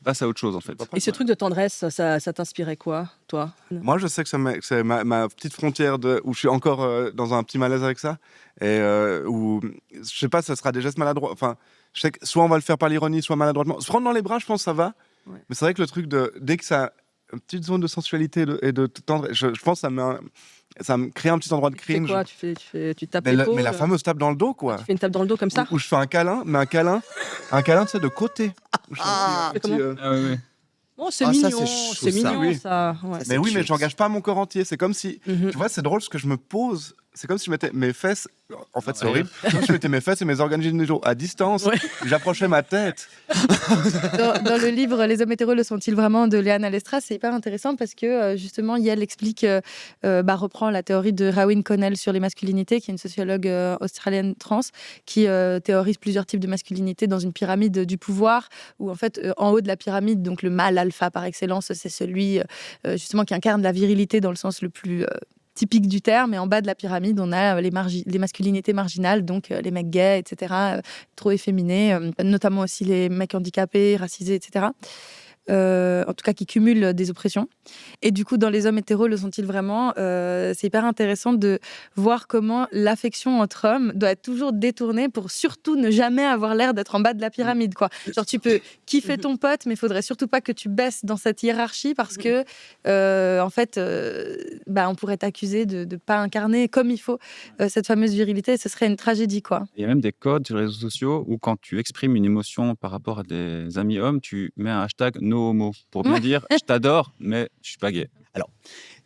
passe à autre chose en fait. Et ce truc de tendresse, ça t'inspirait quoi, toi? Moi, je sais que c'est ma petite frontière où je suis encore dans un petit malaise avec ça. Et où, je sais pas, ça sera des gestes maladroits. Enfin, je sais que soit on va le faire par l'ironie, soit maladroitement. Se prendre dans les bras, je pense que ça va. Ouais. Mais c'est vrai que le truc de... Dès que ça une petite zone de sensualité et de tendresse. Je pense que ça me crée un petit endroit de Tu fais cringe. quoi? Tu tapes Mais la l'épaule, fameuse tape dans le dos, quoi. tu fais une tape dans le dos comme ça? Où je fais un câlin, mais un câlin, tu sais, de côté. Où je fais un petit, Comment euh, Ah ouais. Oh, c'est Ah, ça, mignon, c'est chou, c'est ça. mignon Oui. ça. Ouais. Ça, Mais oui, mais cute. j'engage pas mon corps entier. C'est comme si, Mhm. tu vois, c'est drôle ce que je me pose. C'est comme si je mettais mes fesses. En fait, c'est Ouais. horrible. Comme si je mettais mes fesses et mes organes génitaux à distance. Ouais. J'approchais ma tête. Dans le livre Les hommes hétéros le sont-ils vraiment de Léane Alestra, c'est hyper intéressant parce que justement, Yael explique, reprend la théorie de Rowan Connell sur les masculinités, qui est une sociologue australienne trans, qui théorise plusieurs types de masculinité dans une pyramide du pouvoir, où en fait, en haut de la pyramide, donc le mâle alpha par excellence, c'est celui justement qui incarne la virilité dans le sens le plus typique du terme, et en bas de la pyramide, on a les masculinités marginales, donc les mecs gays, etc., trop efféminés, notamment aussi les mecs handicapés, racisés, etc., en tout cas qui cumulent des oppressions. Et du coup, dans les hommes hétéros, le sont-ils vraiment? C'est hyper intéressant de voir comment l'affection entre hommes doit être toujours détournée pour surtout ne jamais avoir l'air d'être en bas de la pyramide, quoi. Genre, tu peux kiffer ton pote, mais il faudrait surtout pas que tu baisses dans cette hiérarchie parce que, en fait, on pourrait t'accuser de ne pas incarner comme il faut cette fameuse virilité, et ce serait une tragédie, quoi. Il y a même des codes sur les réseaux sociaux où quand tu exprimes une émotion par rapport à des amis hommes, tu mets un hashtag no homo pour bien dire je t'adore, mais je suis pas gay.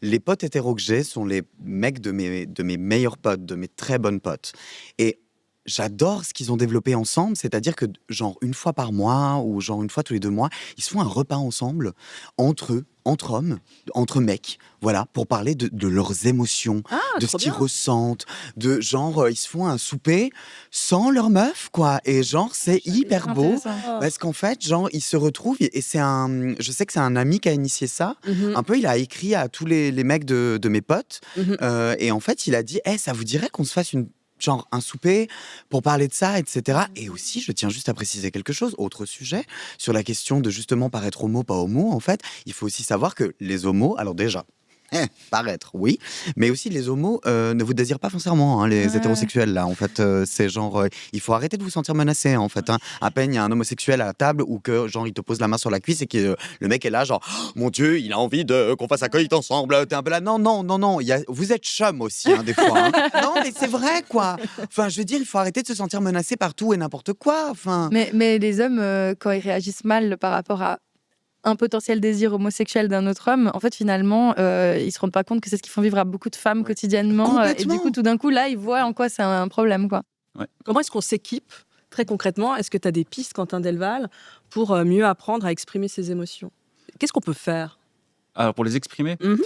Les potes hétéros que j'ai sont les mecs de mes meilleurs potes, de mes très bonnes potes. Et j'adore ce qu'ils ont développé ensemble, c'est-à-dire que genre une fois par mois ou genre une fois tous les 2 mois, ils se font un repas ensemble, entre eux, entre hommes, entre mecs, voilà, pour parler de leurs émotions, Ah, de trop ce qu'ils bien. ressentent, de genre ils se font un souper sans leur meuf, quoi. Et genre c'est hyper beau. Ah. Parce qu'en fait, genre, ils se retrouvent et je sais que c'est un ami qui a initié ça. Mhm. Un peu, il a écrit à tous les mecs de mes potes. Mhm. Et en fait, il a dit, ça vous dirait qu'on se fasse genre un souper pour parler de ça, etc. Et aussi, je tiens juste à préciser quelque chose, autre sujet, sur la question de justement paraître homo, pas homo. En fait, il faut aussi savoir que les homos, alors déjà, paraître, oui, mais aussi les homos ne vous désirent pas forcément, hein, les Ouais. hétérosexuels, là. En fait, c'est genre, il faut arrêter de vous sentir menacé, en fait. Hein. À peine il y a un homosexuel à la table ou que, genre, il te pose la main sur la cuisse et que le mec est là, genre, oh, mon Dieu, il a envie qu'on fasse un coït ensemble. T'es un peu là, non, vous êtes chum aussi, hein, des fois. Hein. Non, mais c'est vrai, quoi. Enfin, je veux dire, il faut arrêter de se sentir menacé par tout et n'importe quoi. Enfin, Mais les hommes, quand ils réagissent mal par rapport à un potentiel désir homosexuel d'un autre homme, en fait, finalement, ils se rendent pas compte que c'est ce qu'ils font vivre à beaucoup de femmes quotidiennement. Et Complètement. du coup, tout d'un coup, là, ils voient en quoi c'est un problème, quoi. Comment est-ce qu'on s'équipe très concrètement? Est-ce que tu as des pistes, Quentin Delval, pour mieux apprendre à exprimer ses émotions? Qu'est-ce qu'on peut faire? Alors pour les exprimer, Mhm.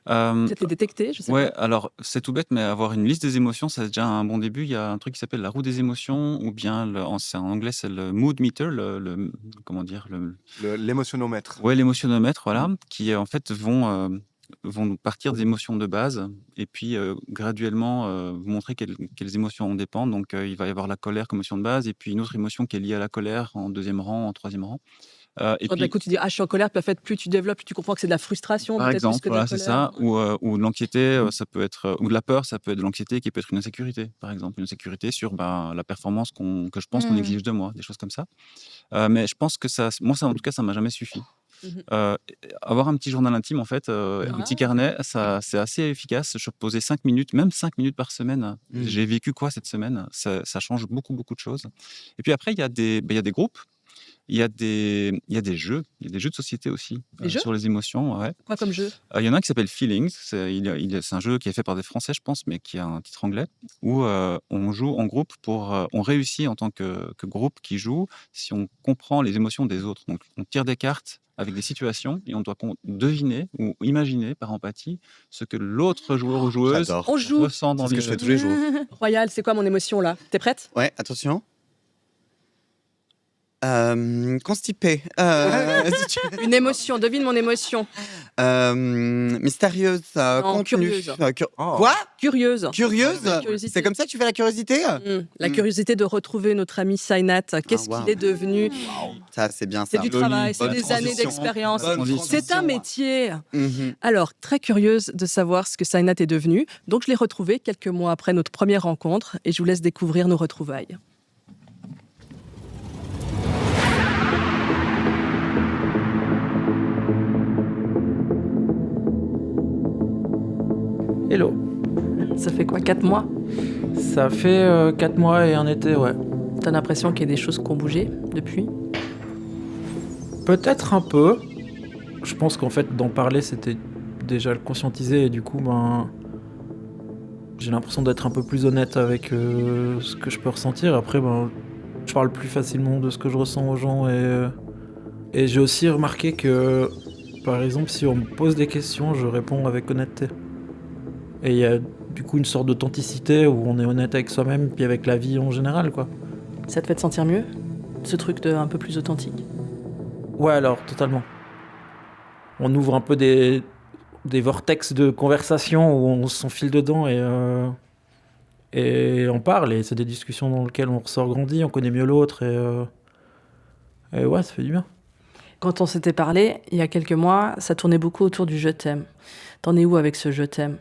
euh, Peut-être les détecter, je sais ouais, pas. alors c'est tout bête, mais avoir une liste des émotions, c'est déjà un bon début. Il y a un truc qui s'appelle la roue des émotions, ou bien en anglais c'est le mood meter, comment dire, L'émotionnomètre. ouais, l'émotionnomètre, voilà, qui en fait vont nous partir des émotions de base et puis graduellement vous montrer quelles émotions en dépendent. Donc il va y avoir la colère comme émotion de base et puis une autre émotion qui est liée à la colère en deuxième rang, en troisième rang. Et Quand d'un puis, coup, tu dis, je suis en colère, puis en fait, plus tu développes, plus tu comprends que c'est de la frustration, par peut-être plus exemple, que de la voilà, c'est colère. ça, ou de l'anxiété, ça peut être, ou de la peur, ça peut être de l'anxiété qui peut être une insécurité, par exemple, une insécurité sur la performance que je pense qu'on exige de moi, des choses comme ça. Mais je pense que moi, ça, en tout cas, ça m'a jamais suffi. Mhm. Avoir un petit journal intime, en fait, un petit carnet, c'est assez efficace. Je peux poser 5 minutes, même 5 minutes par semaine. J'ai vécu quoi cette semaine? Ça change beaucoup, beaucoup de choses. Et puis après, il y a des groupes. Il y a des jeux, il y a des jeux de société aussi Des jeux sur les émotions. Ouais. Quoi comme jeu? Il y en a un qui s'appelle Feelings. C'est un jeu qui est fait par des Français, je pense, mais qui a un titre anglais, où on joue en groupe on réussit en tant que groupe qui joue si on comprend les émotions des autres. Donc on tire des cartes avec des situations et on doit deviner ou imaginer par empathie ce que l'autre joueur ou joueuse j'adore. On joue. ressent dans C'est ce que je fais tous les jours. Royal, c'est quoi mon émotion là? T'es prête? Ouais, attention. Constipé. Si tu- Une émotion, devine mon émotion. Mystérieuse. Non, Contenue. curieuse. Oh. Quoi? Curieuse. Curieuse? La curiosité. C'est comme ça que tu fais la curiosité? La curiosité de retrouver notre ami Sainat. Qu'est-ce wow. qu'il est devenu? Ça, c'est bien C'est ça. du Joli, travail, c'est bonne des années transition. d'expérience. Bonne C'est un métier. Mhm. Alors, très curieuse de savoir ce que Sainat est devenu. Donc, je l'ai retrouvé quelques mois après notre première rencontre et je vous laisse découvrir nos retrouvailles. Ça fait quoi, 4 mois? Ça fait 4 mois et un été, ouais. T'as l'impression qu'il y a des choses qui ont bougé depuis? Peut-être un peu. Je pense qu'en fait, d'en parler, c'était déjà le conscientiser. Et du coup, j'ai l'impression d'être un peu plus honnête avec ce que je peux ressentir. Après, je parle plus facilement de ce que je ressens aux gens. Et j'ai aussi remarqué que, par exemple, si on me pose des questions, je réponds avec honnêteté. Et il y a du coup une sorte d'authenticité où on est honnête avec soi-même puis avec la vie en général, quoi. Ça te fait te sentir mieux? Ce truc de un peu plus authentique? Ouais, alors, totalement. On ouvre un peu des vortex de conversation où on s'enfile dedans et on parle. Et c'est des discussions dans lesquelles on ressort grandi, on connaît mieux l'autre et ouais, ça fait du bien. Quand on s'était parlé, il y a quelques mois, ça tournait beaucoup autour du « je t'aime ». T'en es où avec ce « je t'aime » ?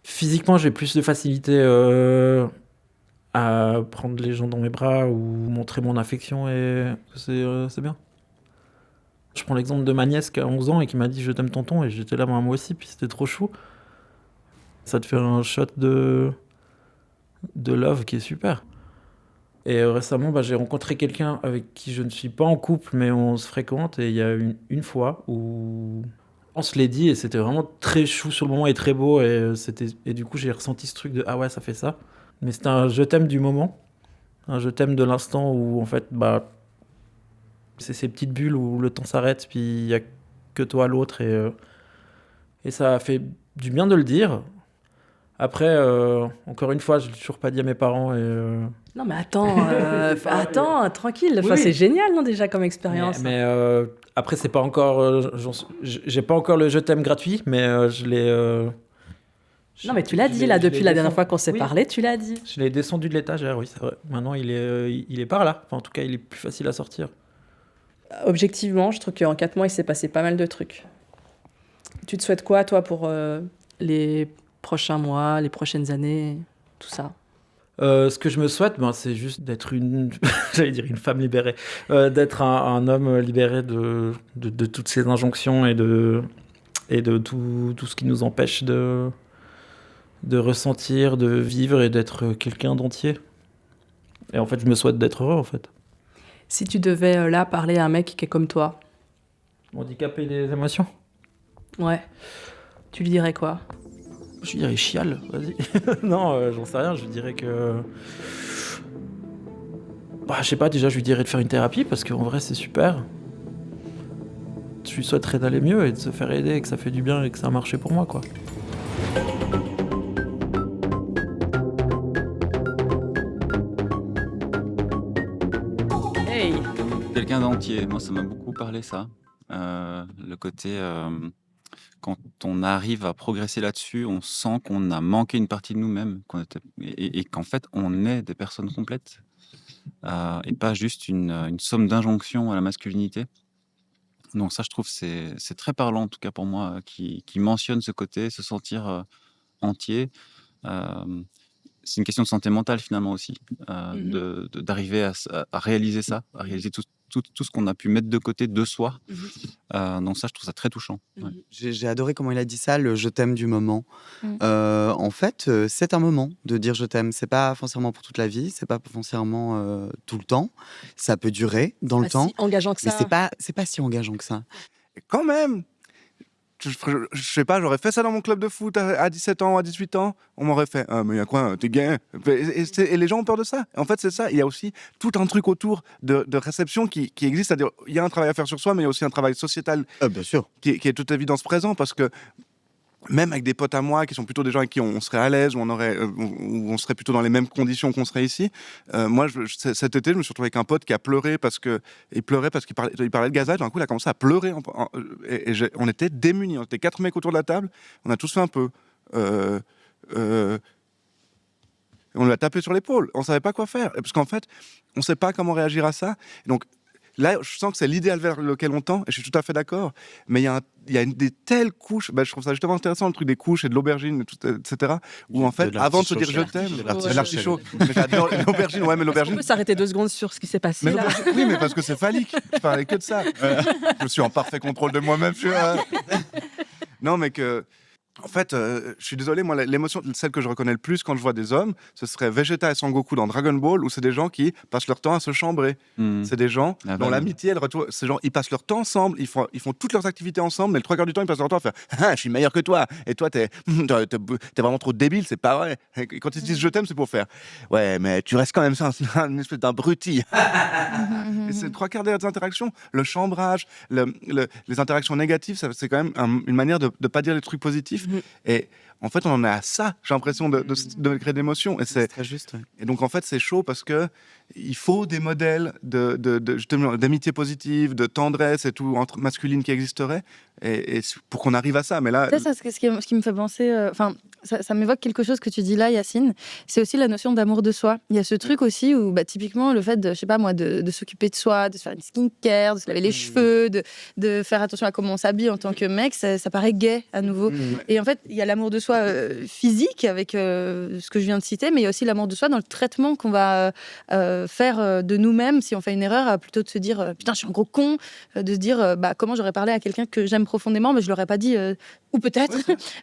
Physiquement, j'ai plus de facilité à prendre les gens dans mes bras ou montrer mon affection et c'est bien. Je prends l'exemple de ma nièce qui a 11 ans et qui m'a dit « je t'aime tonton » et j'étais là moi aussi, puis c'était trop chou. Ça te fait un shot de love qui est super. Et récemment, j'ai rencontré quelqu'un avec qui je ne suis pas en couple, mais on se fréquente. Et il y a une fois où on se l'est dit et c'était vraiment très chou sur le moment et très beau. Et du coup, j'ai ressenti ce truc de « ah ouais, ça fait ça ». Mais c'était un « je t'aime » du moment, un « je t'aime » de l'instant où en fait, c'est ces petites bulles où le temps s'arrête, puis il n'y a que toi, l'autre. Et ça a fait du bien de le dire. Après, encore une fois, je ne l'ai toujours pas dit à mes parents. Non mais attends, tranquille. Enfin, Oui. c'est génial, non, déjà, comme expérience. Mais après, c'est pas encore... j'ai pas encore le « je t'aime » gratuit, mais je l'ai... Non mais tu l'as dit, là, depuis la dernière fois qu'on s'est parlé, tu l'as dit. Je l'ai descendu de l'étagère, oui, c'est vrai. Maintenant, il est par là. Enfin, en tout cas, il est plus facile à sortir. Objectivement, je trouve qu'en 4 mois, il s'est passé pas mal de trucs. Tu te souhaites quoi, toi, pour les prochains mois, les prochaines années, tout ça? Ce que je me souhaite, c'est juste d'être j'allais dire une femme libérée, d'être un homme libéré de toutes ces injonctions et de tout ce qui nous empêche de ressentir, de vivre et d'être quelqu'un d'entier. Et en fait, je me souhaite d'être heureux, en fait. Si tu devais, là, parler à un mec qui est comme toi, Handicapé des émotions. ouais, tu lui dirais quoi? Je lui dirais chiale, vas-y. Non, j'en sais rien, je lui dirais que... je sais pas, déjà, je lui dirais de faire une thérapie, parce qu'en vrai, c'est super. Je lui souhaiterais d'aller mieux et de se faire aider, et que ça fait du bien et que ça a marché pour moi, quoi. Hey! Quelqu'un d'entier, moi ça m'a beaucoup parlé ça. Le côté, quand on arrive à progresser là-dessus, on sent qu'on a manqué une partie de nous-mêmes et qu'en fait on est des personnes complètes et pas juste une somme d'injonctions à la masculinité. Donc ça je trouve c'est très parlant en tout cas pour moi qui mentionne ce côté, se sentir entier. C'est une question de santé mentale finalement aussi, d'arriver à réaliser ça, à réaliser tout ce qu'on a pu mettre de côté de soi. Donc ça, je trouve ça très touchant. Ouais. J'ai adoré comment il a dit ça, le je t'aime du moment. En fait, c'est un moment de dire je t'aime. C'est pas forcément pour toute la vie, c'est pas forcément tout le temps. Ça peut durer dans le temps, Si engageant que mais ça. c'est pas si engageant que ça. Et quand même, je sais pas, j'aurais fait ça dans mon club de foot à 17 ans, à 18 ans, on m'aurait fait « Ah, mais il y a quoi, t'es gay ?» Et les gens ont peur de ça. En fait, c'est ça. Il y a aussi tout un truc autour de réception qui existe. C'est-à-dire, il y a un travail à faire sur soi, mais il y a aussi un travail sociétal Bien sûr. qui est toute évidence présent, parce que même avec des potes à moi qui sont plutôt des gens avec qui on serait à l'aise, où on serait plutôt dans les mêmes conditions qu'on serait ici. Moi, cet été, je me suis retrouvé avec un pote qui a pleuré parce qu'il parlait de gazage. D'un coup, il a commencé à pleurer. On était démunis. On était 4 mecs autour de la table. On a tous fait un peu. On lui a tapé sur l'épaule. On savait pas quoi faire. Parce qu'en fait, on sait pas comment réagir à ça. Donc, là, je sens que c'est l'idéal vers lequel on tend, et je suis tout à fait d'accord. Mais il y a des telles couches. Je trouve ça justement intéressant, le truc des couches et de l'aubergine, etc. Où en fait, avant de se dire je t'aime, de l'artichaut. Mais j'adore l'aubergine. Ouais, mais On l'aubergine. peut s'arrêter 2 secondes sur ce qui s'est passé Mais là. oui, mais parce que c'est phallique. Je parlais que de ça. Je suis en parfait contrôle de moi-même. Non, mais que En fait, je suis désolé, moi, l'émotion, celle que je reconnais le plus quand je vois des hommes, ce serait Vegeta et Sangoku dans Dragon Ball, où c'est des gens qui passent leur temps à se chambrer. C'est des gens Ah dont bah, l'amitié, ces gens, ils passent leur temps ensemble, ils font toutes leurs activités ensemble, mais le 3 quarts du temps, ils passent leur temps à faire ah, je suis meilleur que toi, et toi, t'es vraiment trop débile, c'est pas vrai. Et quand ils se disent je t'aime, c'est pour faire ouais, mais tu restes quand même ça, une espèce d'abruti. Et c'est 3 quarts des interactions, le chambrage, les interactions négatives, c'est quand même une manière de pas dire les trucs positifs. Et en fait, on en est à ça, j'ai l'impression, de créer des émotions. Et C'est très juste. Ouais. et donc, en fait, c'est chaud parce que il faut des modèles justement, d'amitié positive, de tendresse et tout, entre masculine qui existerait, et pour qu'on arrive à ça. Mais là, Ça, ce qui me fait penser, ça m'évoque quelque chose que tu dis là, Yacine. C'est aussi la notion d'amour de soi. Il y a ce truc aussi où, typiquement, le fait de, je sais pas moi, de s'occuper de soi, de se faire une skincare, de se laver les cheveux, de faire attention à comment on s'habille en tant que mec, ça paraît gay à nouveau. Et en fait, il y a l'amour de soi physique avec ce que je viens de citer, mais il y a aussi l'amour de soi dans le traitement qu'on va faire de nous-mêmes si on fait une erreur, plutôt de se dire putain, je suis un gros con, de se dire comment j'aurais parlé à quelqu'un que j'aime profondément, mais je l'aurais pas dit. Ou peut-être,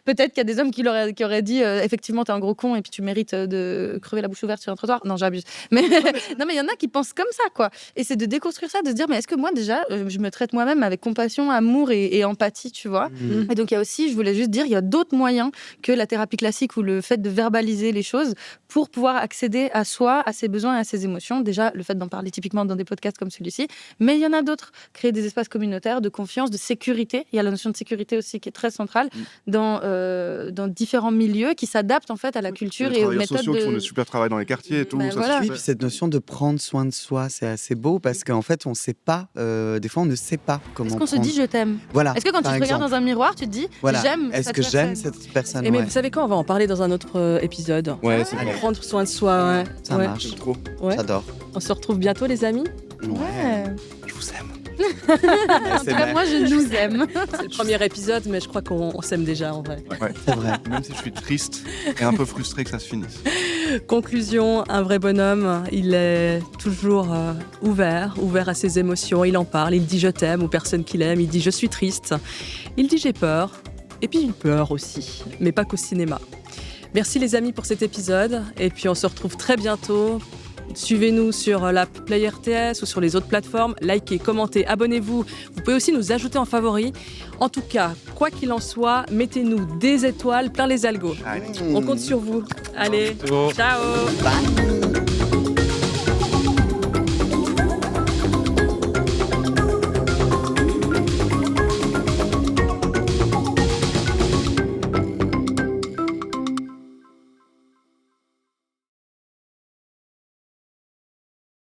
peut-être qu'il y a des hommes qui auraient dit effectivement t'es un gros con et puis tu mérites de crever la bouche ouverte sur un trottoir. Non, j'abuse. Mais non, mais il y en a qui pensent comme ça, quoi. Et c'est de déconstruire ça, de se dire mais est-ce que moi déjà je me traite moi-même avec compassion, amour et empathie, tu vois. Et donc il y a aussi, je voulais juste dire, il y a d'autres moyens que la thérapie classique ou le fait de verbaliser les choses pour pouvoir accéder à soi, à ses besoins et à ses émotions. Déjà le fait d'en parler typiquement dans des podcasts comme celui-ci, mais il y en a d'autres. Créer des espaces communautaires de confiance, de sécurité. Il y a la notion de sécurité aussi qui est très centrale dans différents milieux qui s'adaptent en fait à la culture et aux méthodes sociaux qui font des super travail dans les quartiers et tout. Ben ça, voilà. c'est Oui, super. puis cette notion de prendre soin de soi, c'est assez beau parce qu'en fait, on sait pas, des fois, on ne sait pas comment Est-ce qu'on se prendre. dit je t'aime? Voilà. Est-ce que quand tu par te regardes exemple. dans un miroir, tu te dis Voilà. j'aime Est-ce cette que j'aime personne? cette personne? Et mais Ouais. vous savez quoi, on va en parler dans un autre épisode. Ouais, c'est Allez. vrai. Prendre soin de soi, ouais. Ça Ouais. marche. J'aime trop. Ouais. J'adore. On se retrouve bientôt, les amis. Ouais. Je vous aime. En tout cas, moi, je nous aime. C'est le premier épisode, mais je crois qu'on s'aime déjà en vrai. C'est vrai. Même si je suis triste et un peu frustré que ça se finisse. Conclusion, un vrai bonhomme, il est toujours ouvert à ses émotions, il en parle, il dit je t'aime aux personnes qu'il aime, il dit je suis triste, il dit j'ai peur, et puis il pleure aussi, mais pas qu'au cinéma. Merci les amis pour cet épisode, et puis on se retrouve très bientôt. Suivez-nous sur l'app Play RTS ou sur les autres plateformes. Likez, commentez, abonnez-vous. Vous pouvez aussi nous ajouter en favoris. En tout cas, quoi qu'il en soit, mettez-nous des étoiles plein les algos. Allez. On compte sur vous. Allez, Ciao. ciao. Bye.